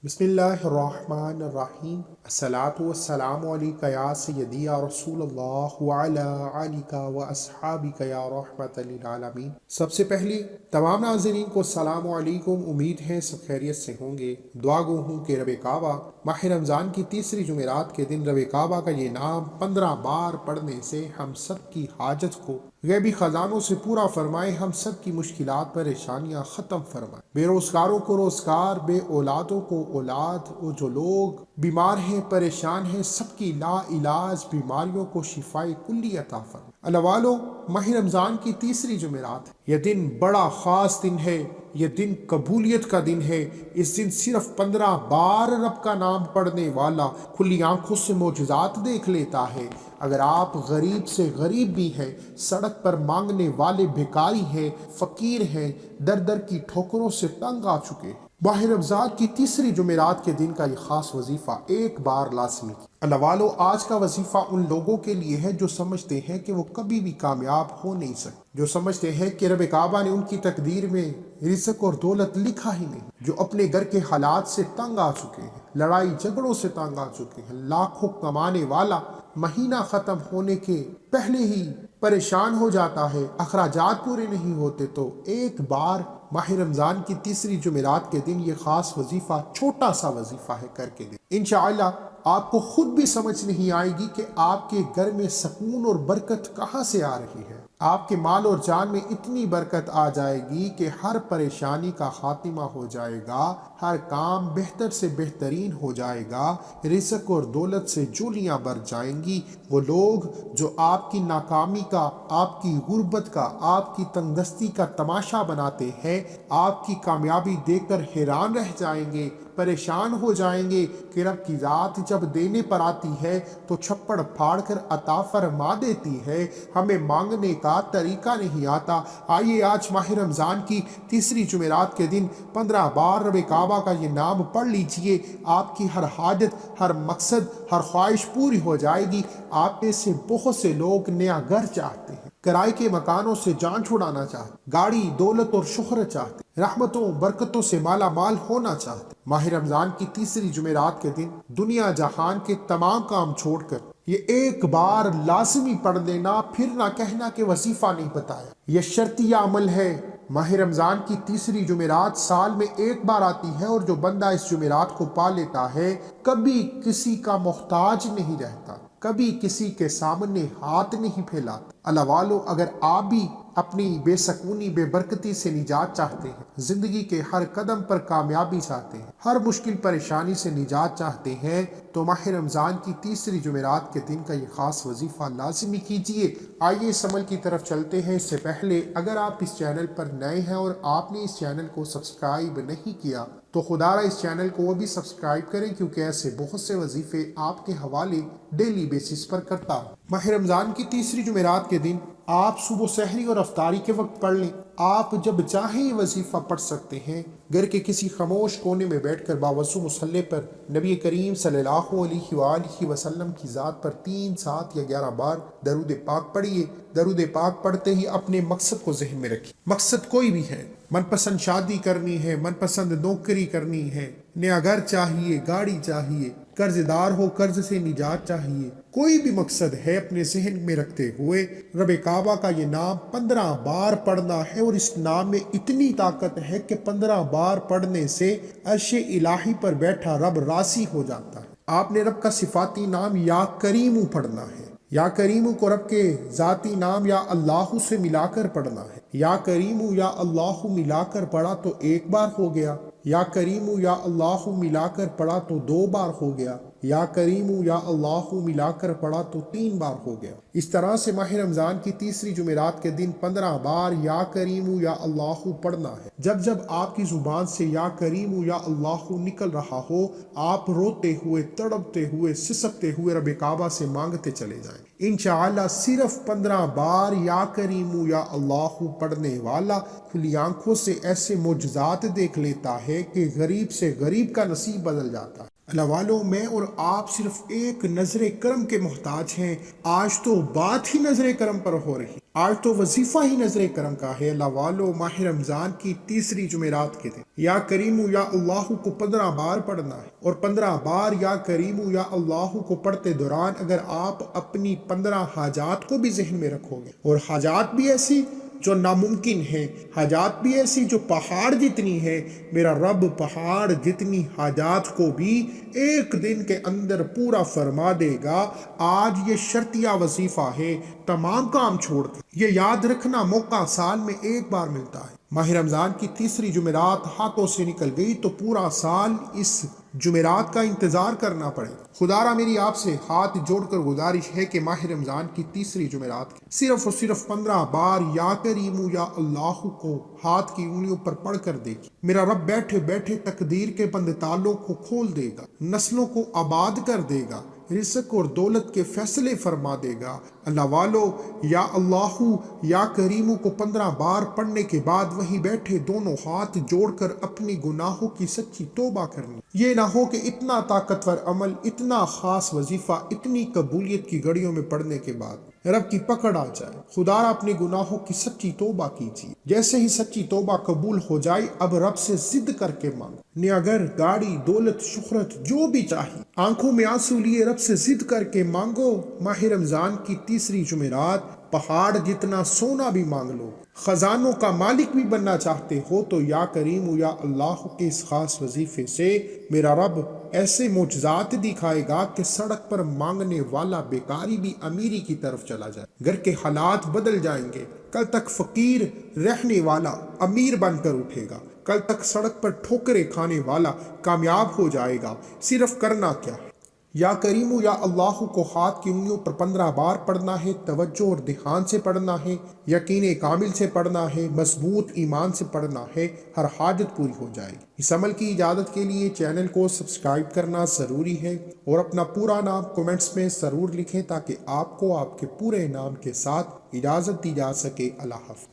بسم اللہ الرحمن الرحیم الصلاۃ والسلام علیک یا سیدی یا رسول اللہ وعلی آلک و اصحابک یا رحمت للعالمین۔ سب سے پہلی تمام ناظرین کو السلام علیکم، امید ہے سب خیریت سے ہوں گے۔ دعا گو ہوں کہ رب کعبہ ماہ رمضان کی تیسری جمعرات کے دن رب کعبہ کا یہ نام 15 بار پڑھنے سے ہم سب کی حاجت کو غیبی خزانوں سے پورا فرمائے، ہم سب کی مشکلات پریشانیاں ختم فرمائے، بے روزگاروں کو روزگار، بے اولادوں کو اولاد، اور جو لوگ بیمار ہیں پریشان ہیں سب کی لا علاج بیماریوں کو شفائے کلی عطا فرمائے۔ اللہ والو، ماہ رمضان کی تیسری جمعرات، یہ دن بڑا خاص دن ہے، یہ دن قبولیت کا دن ہے۔ اس دن صرف 15 بار رب کا نام پڑھنے والا کھلی آنکھوں سے معجزات دیکھ لیتا ہے۔ اگر آپ غریب سے غریب بھی ہیں، سڑک پر مانگنے والے بھکاری ہیں، فقیر ہیں، در در کی ٹھوکروں سے تنگ آ چکے ہیں، ماہ رمضان کی تیسری جمعرات کے دن کا یہ خاص وظیفہ ایک بار لازمی کی۔ اللہ والو، آج کا وظیفہ ان لوگوں کے لیے ہے جو سمجھتے ہیں کہ وہ کبھی بھی کامیاب ہو نہیں سکتے، جو سمجھتے ہیں کہ رب کعبہ نے ان کی تقدیر میں رزق اور دولت لکھا ہی نہیں، جو اپنے گھر کے حالات سے تنگ آ چکے ہیں، لڑائی جھگڑوں سے تنگ آ چکے ہیں، لاکھوں کمانے والا مہینہ ختم ہونے کے پہلے ہی پریشان ہو جاتا ہے، اخراجات پورے نہیں ہوتے، تو ایک بار ماہ رمضان کی تیسری جمعرات کے دن یہ خاص وظیفہ، چھوٹا سا وظیفہ ہے، کر کے دیں۔ انشاءاللہ آپ کو خود بھی سمجھ نہیں آئے گی کہ آپ کے گھر میں سکون اور برکت کہاں سے آ رہی ہے۔ آپ کے مال اور جان میں اتنی برکت آ جائے گی کہ ہر پریشانی کا خاتمہ ہو جائے گا، ہر کام بہتر سے بہترین ہو جائے گا، رزق اور دولت سے جولیاں بھر جائیں گی۔ وہ لوگ جو آپ کی ناکامی کا، آپ کی غربت کا، آپ کی تنگدستی کا تماشا بناتے ہیں، آپ کی کامیابی دیکھ کر حیران رہ جائیں گے، پریشان ہو جائیں گے کہ رب کی ذات جب دینے پر آتی ہے تو چھپڑ پھاڑ کر عطا فرما دیتی ہے، ہمیں مانگنے کا طریقہ نہیں آتا۔ آئیے آج ماہ رمضان کی تیسری جمعرات کے دن 15 بار رب کعبہ کا یہ نام پڑھ لیجئے، آپ کی ہر حاجت، ہر مقصد، ہر خواہش پوری ہو جائے گی۔ آپ میں سے بہت سے لوگ نیا گھر چاہتے ہیں، کرائے کے مکانوں سے جان چھڑانا چاہتے، گاڑی، دولت اور شہرت چاہتے، رحمتوں برکتوں سے مالا مال ہونا چاہتے۔ ماہ رمضان کی تیسری جمعرات کے دن دنیا جہان کے تمام کام چھوڑ کر یہ ایک بار لازمی پڑھ لینا، پھر نہ کہنا کہ وظیفہ نہیں بتایا۔ یہ شرطیہ عمل ہے۔ ماہ رمضان کی تیسری جمعرات سال میں ایک بار آتی ہے، اور جو بندہ اس جمعرات کو پا لیتا ہے کبھی کسی کا محتاج نہیں رہتا، کبھی کسی کے سامنے ہاتھ نہیں پھیلاتا۔ اللہ والو، اگر آپ بھی اپنی بے سکونی، بے برکتی سے نجات چاہتے ہیں، زندگی کے ہر قدم پر کامیابی چاہتے ہیں، ہر مشکل پریشانی سے نجات چاہتے ہیں، تو ماہ رمضان کی تیسری جمعرات کے دن کا یہ خاص وظیفہ لازمی کیجئے۔ آئیے اس عمل کی طرف چلتے ہیں۔ اس سے پہلے اگر آپ اس چینل پر نئے ہیں اور آپ نے اس چینل کو سبسکرائب نہیں کیا تو خدا را اس چینل کو وہ بھی سبسکرائب کریں، کیونکہ ایسے بہت سے وظیفے آپ کے حوالے ڈیلی بیسس پر کرتا ہوں۔ ماہ رمضان کی تیسری جمعرات کے دن آپ صبح سحری اور افطاری کے وقت پڑھ لیں۔ آپ جب چاہیں یہ وظیفہ پڑھ سکتے ہیں۔ گھر کے کسی خاموش کونے میں بیٹھ کر باوضو مصلی پر نبی کریم صلی اللہ علیہ وآلہ وسلم کی ذات پر 3، 7 یا 11 بار درود پاک پڑھیے۔ درود پاک پڑھتے ہی اپنے مقصد کو ذہن میں رکھیے۔ مقصد کوئی بھی ہے، من پسند شادی کرنی ہے، من پسند نوکری کرنی ہے، نیا گھر چاہیے، گاڑی چاہیے، قرض دار ہو، قرض سے نجات چاہیے، کوئی بھی مقصد ہے، اپنے ذہن میں رکھتے ہوئے رب کعبہ کا یہ نام 15 بار پڑھنا ہے۔ اور اس نام میں اتنی طاقت ہے کہ 15 بار پڑھنے سے عرش الہی پر بیٹھا رب راضی ہو جاتا ہے۔ آپ نے رب کا صفاتی نام یا کریمو پڑھنا ہے۔ یا کریمو کو رب کے ذاتی نام یا اللہ سے ملا کر پڑھنا ہے۔ یا کریمو یا اللہ ملا کر پڑھا تو ایک بار ہو گیا، یا کریمو یا اللہ ملا کر پڑھا تو 2 بار ہو گیا، یا کریمو یا اللہ ملا کر پڑھا تو 3 بار ہو گیا۔ اس طرح سے ماہ رمضان کی تیسری جمعرات کے دن 15 بار یا کریمو یا اللہ پڑھنا ہے۔ جب جب آپ کی زبان سے یا کریمو یا اللہ نکل رہا ہو، آپ روتے ہوئے، تڑپتے ہوئے، سسکتے ہوئے رب کعبہ سے مانگتے چلے جائیں۔ انشاءاللہ صرف 15 بار یا کریمو یا اللہ پڑھنے والا کھلی آنکھوں سے ایسے معجزات دیکھ لیتا ہے کہ غریب سے غریب کا نصیب بدل جاتا ہے۔ اللہ والو، میں اور آپ صرف ایک نظر کرم کے محتاج ہیں۔ آج تو بات ہی نظر کرم پر ہو رہی، آج تو وظیفہ ہی نظر کرم کا ہے۔ اللہ والو، ماہ رمضان کی تیسری جمعرات کے دن یا کریم یا اللہ کو 15 بار پڑھنا ہے، اور 15 بار یا کریم یا اللہ کو پڑھتے دوران اگر آپ اپنی 15 حاجات کو بھی ذہن میں رکھو گے، اور حاجات بھی ایسی جو ناممکن ہے، حاجات بھی ایسی جو پہاڑ جتنی ہے، میرا رب پہاڑ جتنی حاجات کو بھی ایک دن کے اندر پورا فرما دے گا۔ آج یہ شرطیہ وظیفہ ہے، تمام کام چھوڑ کے یہ یاد رکھنا موقع سال میں ایک بار ملتا ہے۔ ماہ رمضان کی تیسری جمعرات ہاتھوں سے نکل گئی تو پورا سال اس جمعرات کا انتظار کرنا پڑے گا۔ خدا را میری آپ سے ہاتھ جوڑ کر گزارش ہے کہ ماہ رمضان کی تیسری جمعرات صرف اور صرف 15 بار یا کریم یا اللہ کو ہاتھ کی انگلیوں پر پڑھ کر دیکھیں۔ میرا رب بیٹھے بیٹھے تقدیر کے بند تالوں کو کھول دے گا، نسلوں کو آباد کر دے گا، رزق اور دولت کے فیصلے فرما دے گا۔ اللہ والو، یا اللہ یا کریم کو 15 بار پڑھنے کے بعد وہیں بیٹھے دونوں ہاتھ جوڑ کر اپنی گناہوں کی سچی توبہ کرنی۔ یہ نہ ہو کہ اتنا طاقتور عمل، اتنا خاص وظیفہ، اتنی قبولیت کی گھڑیوں میں پڑھنے کے بعد رب کی پکڑ آ جائے۔ خدا را اپنے گناہوں کی سچی توبہ کیجیے۔ جیسے ہی سچی توبہ قبول ہو جائے، اب رب سے ضد کر کے مانگ، نیا گھر، گاڑی، دولت، شہرت، جو بھی چاہیے، آنکھوں میں آنسو لیے رب سے ضد کر کے مانگو۔ ماہ رمضان کی تیسری جمعرات پہاڑ جتنا سونا بھی مانگ لو۔ خزانوں کا مالک بھی بننا چاہتے ہو تو یا کریم یا اللہ کے اس خاص وظیفے سے میرا رب ایسے معجزات دکھائے گا کہ سڑک پر مانگنے والا بیکاری بھی امیری کی طرف چلا جائے، گھر کے حالات بدل جائیں گے۔ کل تک فقیر رہنے والا امیر بن کر اٹھے گا، کل تک سڑک پر ٹھوکریں کھانے والا کامیاب ہو جائے گا۔ صرف کرنا کیا ہے؟ یا کریم یا اللہ کو ہاتھ کی انگلیوں پر 15 بار پڑھنا ہے، توجہ اور دھیان سے پڑھنا ہے، یقین کامل سے پڑھنا ہے، مضبوط ایمان سے پڑھنا ہے، ہر حاجت پوری ہو جائے گی۔ اس عمل کی اجازت کے لیے چینل کو سبسکرائب کرنا ضروری ہے، اور اپنا پورا نام کومنٹس میں ضرور لکھیں تاکہ آپ کو آپ کے پورے نام کے ساتھ اجازت دی جا سکے۔ اللہ حافظ۔